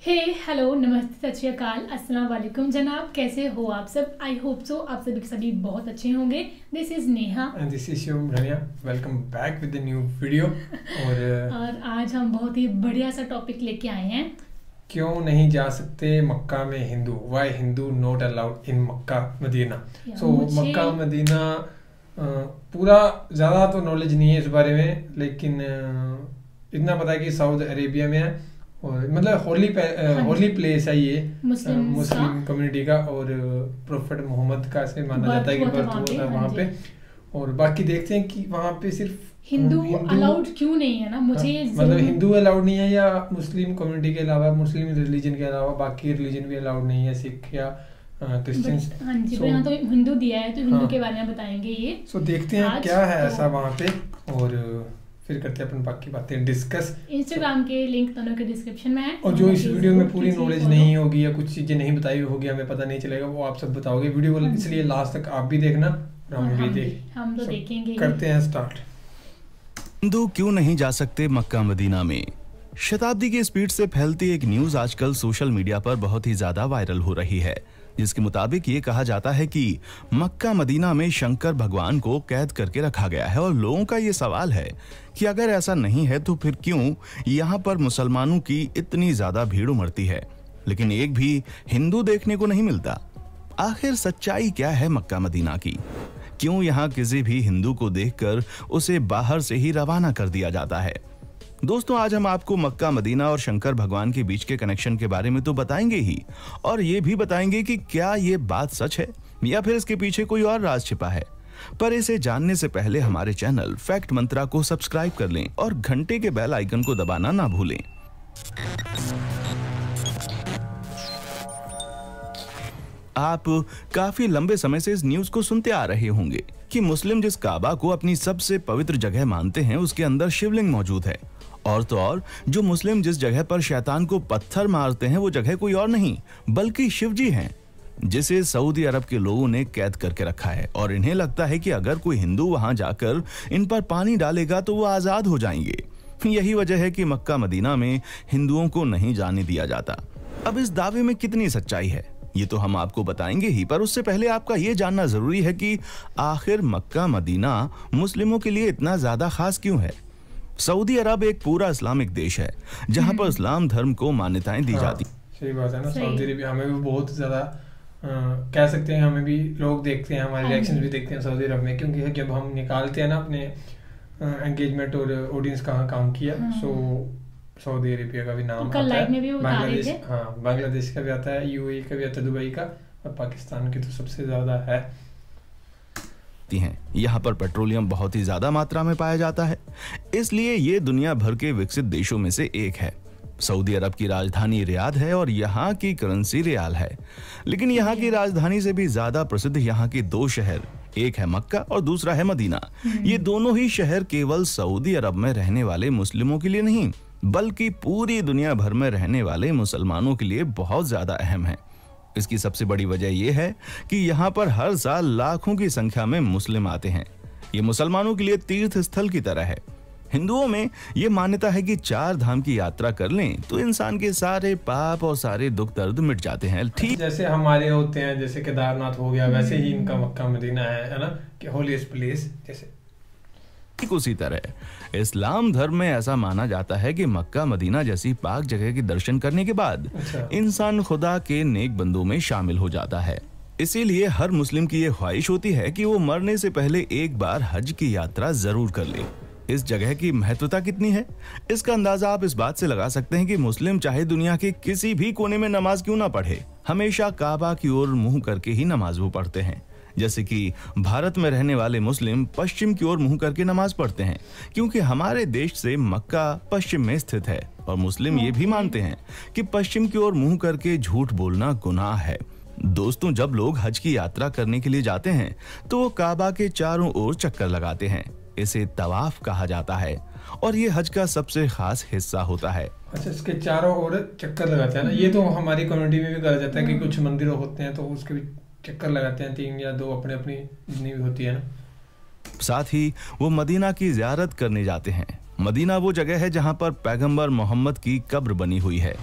हे hello नमस्ते सत श्री अकाल अस्सलाम वालेकुम जनाब, कैसे हो आप सब। आई होप सो आप सभी के सभी बहुत अच्छे होंगे। This is Neha and this is Shivam Raniya. Welcome back with the new video. और आज हम बहुत ही बढ़िया सा टॉपिक लेके आए हैं। क्यों नहीं जा सकते मक्का में Hindu, why Hindu not allowed in Mecca Medina. So Mecca Medina पूरा ज़्यादा तो नॉलेज नहीं है इस बारे में, लेकिन इतना पता है कि सऊदी अरेबिया में है और मतलब होली प्लेस है ये मुस्लिम कम्युनिटी का, और प्रोफेट मोहम्मद का ऐसे माना जाता है कि बर्थ हुआ था वहाँ पे। और बाकी देखते हैं कि वहाँ पे सिर्फ हिंदू अलाउड क्यों नहीं है ना, मुझे मतलब हिंदू अलाउड नहीं है या मुस्लिम कम्युनिटी के अलावा, मुस्लिम रिलीजन के अलावा बाकी रिलीजन भी अलाउड नहीं है, सिख या क्रिश्चियंस। हाँ जी, यहाँ तो हिंदू दिया है तो हिंदू के बारे में बताएंगे ये। सो देखते हैं क्या है ऐसा वहाँ पे, और फिर करते हैं अपन बाकी बातें डिस्कस। इंस्टाग्राम के लिंक दोनों के डिस्क्रिप्शन में है। और जो इस वीडियो में पूरी नॉलेज नहीं होगी या कुछ चीजें नहीं बताई होगी, हमें पता नहीं चलेगा, वो आप सब बताओगे वीडियो को, इसलिए लास्ट तक आप भी देखना और हम तो देखेंगे। करते हैं स्टार्ट। हिंदू क्यों नहीं जा सकते मक्का मदीना में। शताब्दी की स्पीड से फैलती एक न्यूज आजकल सोशल मीडिया पर बहुत ही ज्यादा वायरल हो रही है, जिसके मुताबिक ये कहा जाता है कि मक्का मदीना में शंकर भगवान को कैद करके रखा गया है। और लोगों का ये सवाल है कि अगर ऐसा नहीं है तो फिर क्यों यहाँ पर मुसलमानों की इतनी ज्यादा भीड़ उमड़ती है, लेकिन एक भी हिंदू देखने को नहीं मिलता। आखिर सच्चाई क्या है मक्का मदीना की? क्यों यहाँ किसी भी हिंदू को देखकर उसे बाहर से ही रवाना कर दिया जाता है? दोस्तों, आज हम आपको मक्का मदीना और शंकर भगवान के बीच के कनेक्शन के बारे में तो बताएंगे ही, और ये भी बताएंगे कि क्या ये बात सच है या फिर इसके पीछे कोई और राज छिपा है। पर इसे जानने से पहले हमारे चैनल फैक्ट मंत्रा को सब्सक्राइब कर लें और घंटे के बेल आइकन को दबाना ना भूलें। आप काफी लंबे समय से इस न्यूज को सुनते आ रहे होंगे कि मुस्लिम जिस काबा को अपनी सबसे पवित्र जगह मानते हैं उसके अंदर शिवलिंग मौजूद है, और तो और जो मुस्लिम जिस जगह पर शैतान को पत्थर मारते हैं वो जगह कोई और नहीं बल्कि शिवजी हैं, जिसे सऊदी अरब के लोगों ने कैद करके रखा है। और इन्हें लगता है कि अगर कोई हिंदू वहां जाकर इन पर पानी डालेगा तो वो आजाद हो जाएंगे। यही वजह है कि मक्का मदीना में हिंदुओं को नहीं जाने दिया जाता। अब इस दावे में कितनी सच्चाई है ये तो हम आपको बताएंगे ही, पर उससे पहले आपका ये जानना जरूरी है कि आखिर मक्का मदीना मुस्लिमों के लिए इतना ज्यादा खास क्यों है। सऊदी अरब एक पूरा इस्लामिक देश है जहां पर इस्लाम धर्म को मान्यताएं दी जाती। सही बात है ना। सऊदी अरब हमें भी बहुत ज्यादा कह सकते हैं, हमें भी लोग देखते हैं, हमारे रिएक्शंस भी देखते हैं सऊदी अरब में, क्योंकि जब हम निकालते हैं ना अपने एंगेजमेंट और ऑडियंस कहाँ काम किया, सो सऊदी अरेबिया का भी नाम आता है, बांग्लादेश, हाँ बांग्लादेश का भी आता है, यूएई का भी आता है, दुबई का, और पाकिस्तान की तो सबसे ज्यादा है। यहाँ पर पेट्रोलियम बहुत ही ज्यादा मात्रा में पाया जाता है, इसलिए ये दुनिया भर के विकसित देशों में से एक है। सऊदी अरब की राजधानी रियाद है और यहाँ की करेंसी रियाल है, लेकिन यहाँ की राजधानी से भी ज्यादा प्रसिद्ध यहाँ के दो शहर, एक है मक्का और दूसरा है मदीना। ये दोनों ही शहर केवल सऊदी अरब में रहने वाले मुस्लिमों के लिए नहीं बल्कि पूरी दुनिया भर में रहने वाले मुसलमानों के लिए बहुत ज्यादा अहम है। इसकी सबसे बड़ी वजह यह है कि यहाँ पर हर साल लाखों की संख्या में मुस्लिम आते हैं। ये मुसलमानों के लिए तीर्थ स्थल की तरह है। हिंदुओं में ये मान्यता है कि 4 धाम की यात्रा कर लें तो इंसान के सारे पाप और सारे दुख दर्द मिट जाते हैं। ठीक जैसे हमारे होते हैं, जैसे केदारनाथ हो गया, वैसे ही इनका मक्का मदीना है ना, कि होलीस्ट प्लेस जैसे। ठीक उसी तरह इस्लाम धर्म में ऐसा माना जाता है कि मक्का मदीना जैसी पाक जगह के दर्शन करने के बाद इंसान खुदा के नेक बंदों में शामिल हो जाता है। इसीलिए हर मुस्लिम की ये ख्वाहिश होती है कि वो मरने से पहले एक बार हज की यात्रा जरूर कर ले। इस जगह की महत्वता कितनी है इसका अंदाजा आप इस बात से लगा सकते हैं कि मुस्लिम चाहे दुनिया के किसी भी कोने में नमाज क्यों ना पढ़े, हमेशा काबा की ओर मुंह करके ही नमाज वो पढ़ते हैं। जैसे कि भारत में रहने वाले मुस्लिम पश्चिम की ओर मुंह करके नमाज पढ़ते हैं, क्योंकि हमारे देश से मक्का पश्चिम में स्थित है, और मुस्लिम ये भी मानते हैं कि पश्चिम की ओर मुंह करके झूठ बोलना गुनाह है। दोस्तों, जब लोग हज की यात्रा करने के लिए जाते हैं तो वो काबा के चारों ओर चक्कर लगाते हैं। इसे तवाफ कहा जाता है और ये हज का सबसे खास हिस्सा होता है। अच्छा, इसके चारों ओर चक्कर लगाते हैं ना, ये तो हमारी कम्युनिटी में भी कहा जाता है कि कुछ मंदिर होते हैं तो उसके भी चक्कर लगाते हैं, 3 या 2 अपने अपनी जितनी भी होती है ना। साथ ही वो मदीना की ज़ियारत करने जाते हैं। मदीना वो जगह है जहां पर पैगंबर मोहम्मद की कब्र बनी हुई है।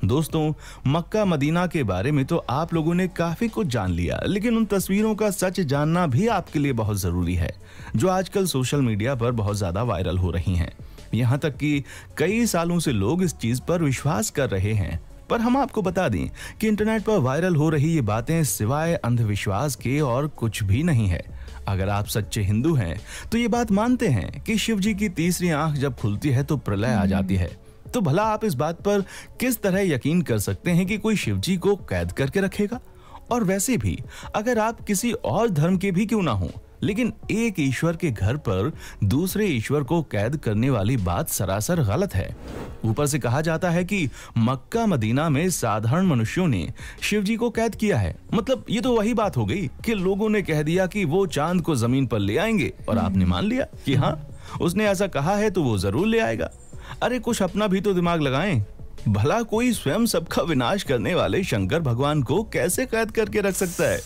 दोस्तों, मक्का मदीना के बारे में तो आप लोगों ने काफी कुछ जान लिया, लेकिन उन तस्वीरों का सच जानना भी आपके लिए बहुत जरूरी है, जो आजकल सोशल मीडिया पर बहुत ज्यादा वायरल हो रही हैं। यहाँ तक कि कई सालों से लोग इस चीज पर विश्वास कर रहे हैं। पर हम आपको बता दें कि इंटरनेट पर वायरल हो रही ये बातें सिवाय अंधविश्वास के और कुछ भी नहीं है। अगर आप सच्चे हिंदू हैं तो ये बात मानते हैं कि शिव जी की तीसरी आंख जब खुलती है तो प्रलय आ जाती है, तो भला आप इस बात पर किस तरह यकीन कर सकते हैं कि कोई शिव जी को कैद करके रखेगा? और वैसे भी अगर आप किसी और धर्म के भी क्यों ना हो, लेकिन एक ईश्वर के घर पर दूसरे ईश्वर को कैद करने वाली बात सरासर गलत है। ऊपर से कहा जाता है कि मक्का मदीना में साधारण मनुष्यों ने शिव जी को कैद किया है। मतलब ये तो वही बात हो गई कि लोगों ने कह दिया कि वो चांद को जमीन पर ले आएंगे और आपने मान लिया कि हाँ, उसने ऐसा कहा है तो वो जरूर ले आएगा। अरे कुछ अपना भी तो दिमाग लगाएं। भला कोई स्वयं सबका विनाश करने वाले शंकर भगवान को कैसे कैद करके रख सकता है?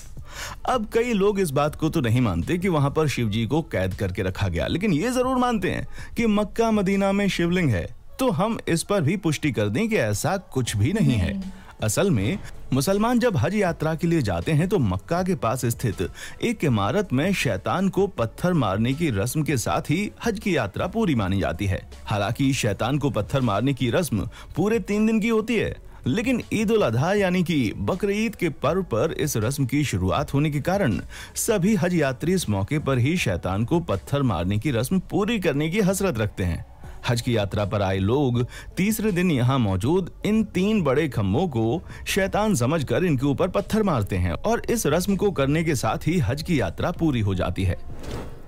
अब कई लोग इस बात को तो नहीं मानते कि वहां पर शिव जी को कैद करके रखा गया, लेकिन ये जरूर मानते हैं कि मक्का मदीना में शिवलिंग है। तो हम इस पर भी पुष्टि कर दें कि ऐसा कुछ भी नहीं है। असल में मुसलमान जब हज यात्रा के लिए जाते हैं तो मक्का के पास स्थित एक इमारत में शैतान को पत्थर मारने की रस्म के साथ ही हज की यात्रा पूरी मानी जाती है। हालांकि शैतान को पत्थर मारने की रस्म पूरे 3 दिन की होती है, लेकिन ईद उल अधा यानी कि बकरीद के पर्व पर इस रस्म की शुरुआत होने के कारण सभी हज यात्री इस मौके पर ही शैतान को पत्थर मारने की रस्म पूरी करने की हसरत रखते हैं। हज की यात्रा पर आए लोग तीसरे दिन यहाँ मौजूद इन 3 बड़े खम्भों को शैतान समझकर इनके ऊपर पत्थर मारते हैं और इस रस्म को करने के साथ ही हज की यात्रा पूरी हो जाती है।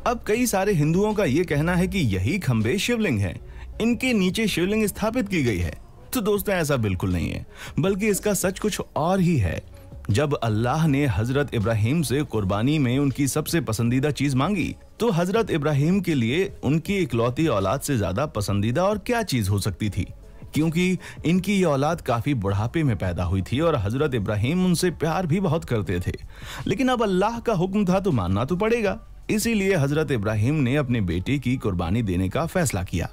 अब कई सारे हिंदुओं का ये कहना है कि यही खम्भे शिवलिंग हैं, इनके नीचे शिवलिंग स्थापित की गई है। तो दोस्तों, ऐसा बिल्कुल नहीं है, बल्कि इसका सच कुछ और ही है। जब अल्लाह ने हजरत इब्राहिम से कुर्बानी में उनकी सबसे पसंदीदा चीज मांगी, तो हजरत इब्राहिम के लिए उनकी इकलौती औलाद से ज्यादा पसंदीदा और क्या चीज हो सकती थी, क्योंकि इनकी ये औलाद काफी बुढ़ापे में पैदा हुई थी और हजरत इब्राहिम उनसे प्यार भी बहुत करते थे। लेकिन अब अल्लाह का हुक्म था तो मानना तो पड़ेगा। इसीलिए हजरत इब्राहिम ने अपने बेटे की कुर्बानी देने का फैसला किया।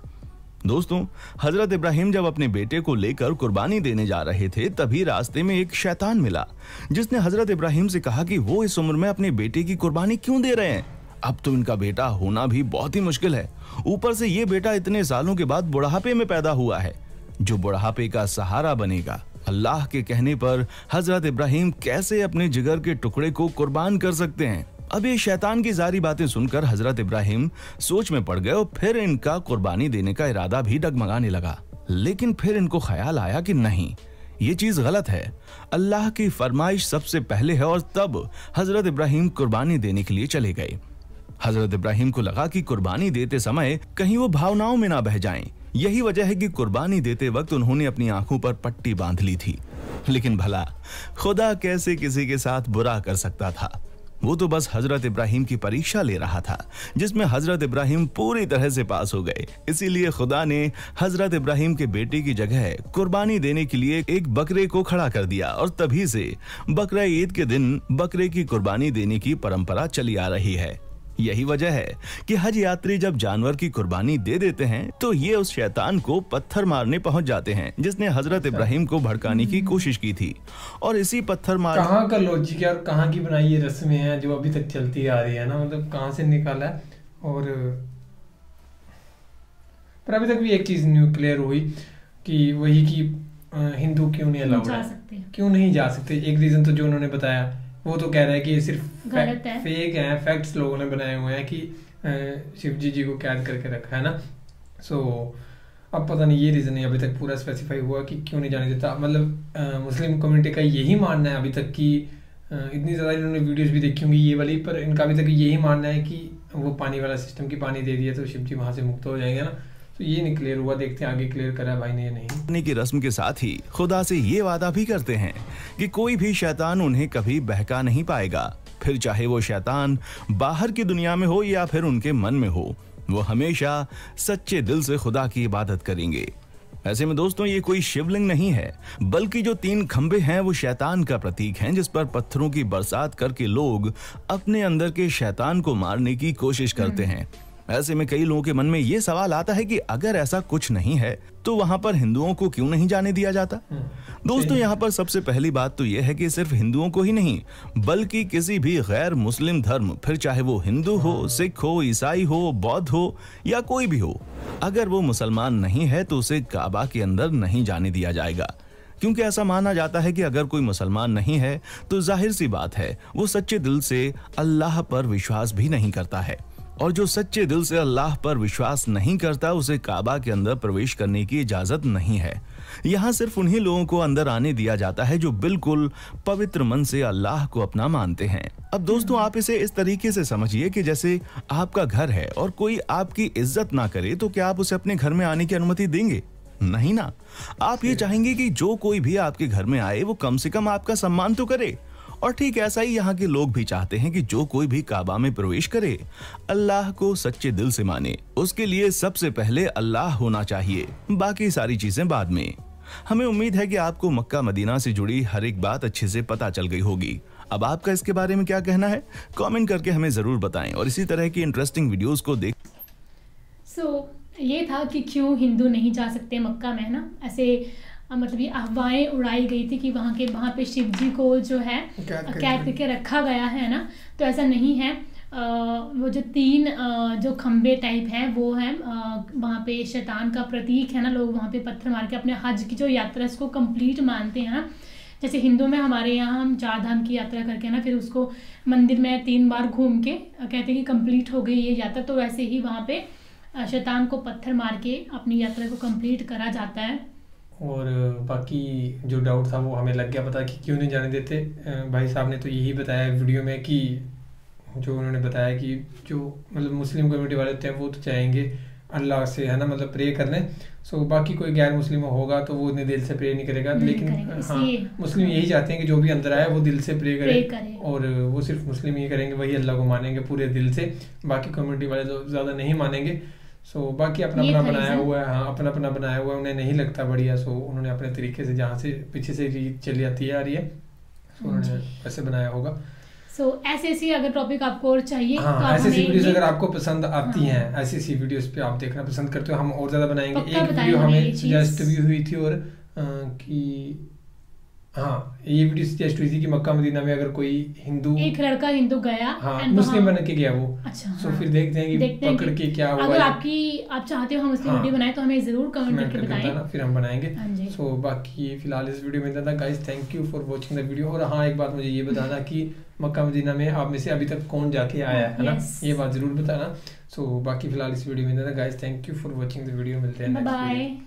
दोस्तों, हजरत इब्राहिम जब अपने बेटे को लेकर कुर्बानी देने जा रहे थे, तभी रास्ते में एक शैतान मिला, जिसने हजरत इब्राहिम से कहा कि वो इस उम्र में अपने बेटे की कुर्बानी क्यों दे रहे हैं? अब तो इनका बेटा होना भी बहुत ही मुश्किल है। ऊपर से ये बेटा इतने सालों के बाद बुढ़ापे में पैदा हुआ है, जो बुढ़ापे का सहारा बनेगा। अल्लाह के कहने पर हजरत इब्राहिम कैसे अपने जिगर के टुकड़े को कुर्बान कर सकते हैं? अब ये शैतान की सारी बातें सुनकर हजरत इब्राहिम सोच में पड़ गए और फिर इनका कुर्बानी देने का इरादा भी डगमगाने लगा। लेकिन फिर इनको ख्याल आया कि नहीं, ये चीज गलत है, अल्लाह की फरमाइश सबसे पहले है। और तब हजरत इब्राहिम कुर्बानी देने के लिए चले गए। हजरत इब्राहिम को लगा कि कुर्बानी देते समय कहीं वो भावनाओं में ना बह जाएं। यही वजह है कि कुर्बानी देते वक्त उन्होंने अपनी आंखों पर पट्टी बांध ली थी। लेकिन भला खुदा कैसे किसी के साथ बुरा कर सकता था? वो तो बस हजरत इब्राहिम की परीक्षा ले रहा था, जिसमें हजरत इब्राहिम पूरी तरह से पास हो गए। इसीलिए खुदा ने हजरत इब्राहिम के बेटे की जगह कुर्बानी देने के लिए एक बकरे को खड़ा कर दिया और तभी से बकरा ईद के दिन बकरे की कुर्बानी देने की परंपरा चली आ रही है। यही वजह है कि हज यात्री जब जानवर की कुर्बानी दे देते हैं तो ये उस शैतान को पत्थर मारने पहुंच जाते हैं, जिसने हजरत इब्राहिम को भड़काने की कोशिश की थी। और इसी पत्थर मार कहाँ का लॉजिक है और कहाँ की बनाई ये रस्में हैं जो अभी तक चलती आ रही है ना, मतलब कहाँ से निकाला है। और पर अभी तक भी एक चीज न्यू क्लियर हुई कि वही कि हिंदू क्यों नहीं अलाउड है, क्यों नहीं जा सकते। एक रीजन तो जो उन्होंने बताया वो तो कह रहा है कि ये सिर्फ फेक है, फैक्ट्स लोगों ने बनाए हुए हैं कि शिव जी को कैद करके रखा है ना। सो अब पता नहीं, ये रीजन नहीं अभी तक पूरा स्पेसिफाई हुआ कि क्यों नहीं जाने देता। मतलब मुस्लिम कम्युनिटी का यही मानना है अभी तक कि इतनी ज़्यादा इन्होंने वीडियोस भी देखी होंगी ये वाली, पर इनका अभी तक यही मानना है कि वो पानी वाला सिस्टम की पानी दे दिया तो शिव जी वहाँ से मुक्त हो जाएंगे ना। तो ये नहीं क्लियर हुआ, देखते हैं आगे क्लियर करा भाई ने नहीं। की रस्म के साथ ही खुदा से ये वादा भी करते हैं कि कोई भी शैतान उन्हें कभी बहका नहीं पाएगा। फिर चाहे वो शैतान बाहर की दुनिया में हो या फिर उनके मन में हो, वो हमेशा सच्चे दिल से खुदा की इबादत करेंगे। ऐसे में दोस्तों, ये कोई शिवलिंग नहीं है, बल्कि जो 3 खंबे हैं वो शैतान का प्रतीक हैं, जिस पर पत्थरों की बरसात करके लोग अपने अंदर के शैतान को मारने की कोशिश करते हैं। ऐसे में कई लोगों के मन में ये सवाल आता है कि अगर ऐसा कुछ नहीं है तो वहां पर हिंदुओं को क्यों नहीं जाने दिया जाता। दोस्तों, यहाँ पर सबसे पहली बात तो यह है कि सिर्फ हिंदुओं को ही नहीं बल्कि किसी भी गैर मुस्लिम धर्म, फिर चाहे वो हिंदू हो, सिख हो, ईसाई हो, बौद्ध हो या कोई भी हो, अगर वो मुसलमान नहीं है तो उसे काबा के अंदर नहीं जाने दिया जाएगा। क्योंकि ऐसा माना जाता है कि अगर कोई मुसलमान नहीं है तो जाहिर सी बात है वो सच्चे दिल से अल्लाह पर विश्वास भी नहीं करता है, और जो सच्चे दिल से अल्लाह पर विश्वास नहीं करता उसे काबा के अंदर प्रवेश करने की इजाजत नहीं है। यहाँ सिर्फ उन्हीं लोगों को अंदर आने दिया जाता है जो बिल्कुल पवित्र मन से अल्लाह को अपना मानते हैं। अब दोस्तों, आप इसे इस तरीके से समझिए कि जैसे आपका घर है और कोई आपकी इज्जत ना करे तो क्या आप उसे अपने घर में आने की अनुमति देंगे? नहीं ना। आप ये चाहेंगे कि जो कोई भी आपके घर में आए वो कम से कम आपका सम्मान तो करे। और ठीक ऐसा ही यहाँ के लोग भी चाहते हैं कि जो कोई भी काबा में प्रवेश करे अल्लाह को सच्चे दिल से माने। उसके लिए सबसे पहले अल्लाह होना चाहिए, बाकी सारी चीजें बाद में। हमें उम्मीद है कि आपको मक्का मदीना से जुड़ी हर एक बात अच्छे से पता चल गई होगी। अब आपका इसके बारे में क्या कहना है, कमेंट करके हमें जरूर बताएं और इसी तरह की इंटरेस्टिंग वीडियोस को देख। ये था कि क्यों हिंदू नहीं जा सकते मक्का में, है ना। ऐसे मतलब ये अफवाहें उड़ाई गई थी कि वहाँ पे शिव जी को जो है कैद करके रखा गया है ना, तो ऐसा नहीं है। वो जो 3 जो खंबे टाइप हैं वो हैं वहाँ पे शैतान का प्रतीक है ना। लोग वहाँ पे पत्थर मार के अपने हज की जो यात्रा इसको कंप्लीट मानते हैं ना। जैसे हिंदू में हमारे यहाँ हम 4 धाम की यात्रा करके ना फिर उसको मंदिर में 3 बार घूम के कहते हैं कि कंप्लीट हो गई ये यात्रा, तो वैसे ही वहाँ पे शैतान को पत्थर मार के अपनी यात्रा को कंप्लीट करा जाता है। और बाकी जो डाउट था वो हमें लग गया पता कि क्यों नहीं जाने देते। भाई साहब ने तो यही बताया वीडियो में कि जो उन्होंने बताया कि जो मतलब मुस्लिम कम्युनिटी वाले होते हैं वो तो चाहेंगे अल्लाह से, है ना, मतलब प्रे करने। सो बाकी कोई गैर मुस्लिम होगा तो वो उन्हें दिल से प्रे नहीं करेगा, लेकिन हाँ मुस्लिम यही चाहते हैं कि जो भी अंदर आए वो दिल से प्रे करे। और वो सिर्फ मुस्लिम ही करेंगे, वही अल्लाह को मानेंगे पूरे दिल से। बाकी कम्युनिटी वाले तो ज़्यादा नहीं मानेंगे। सो बाकी अपना अपना बनाया हुआ है, हाँ अपना अपना बनाया हुआ है, उन्हें नहीं लगता बढ़िया। सो उन्होंने अपने तरीके से जहाँ से पीछे से चली आती आ रही है उन्होंने वैसे बनाया होगा। ऐसी अगर टॉपिक आपको और चाहिए हाँ, तो ऐसी वीडियोस अगर आपको पसंद आती हैं, ऐसी वीडियोस पे आप देखना पसंद करते हो, हम और ज़्यादा बनाएंगे। एक वीडियो हमें सजेस्ट भी हुई थी और कि हाँ ये वीडियो सजेस्ट हुई थी कि मक्का मदीना में अगर कोई हिंदू, एक लड़का हिंदू गया, हाँ मुस्लिम बन के गया वो, अच्छा तो फिर देखते हैं कि पकड़ के क्या हुआ। अगर आप चाहते हो हम उसकी वीडियो बनाएं तो हमें जरूर कमेंट करके बताएं, फिर हम बनाएंगे। सो बाकी फिलहाल इस वीडियो में इतना था guys, thank you for watching the video. और हाँ एक बात मुझे ये बताना कि मक्का मदीना में आप में से अभी तक कौन जाके आया है ना, ये बात जरूर बताना। सो बाकी फिलहाल इस वीडियो में इतना था guys, thank you for watching the video. मिलते हैं नेक्स्ट वीडियो।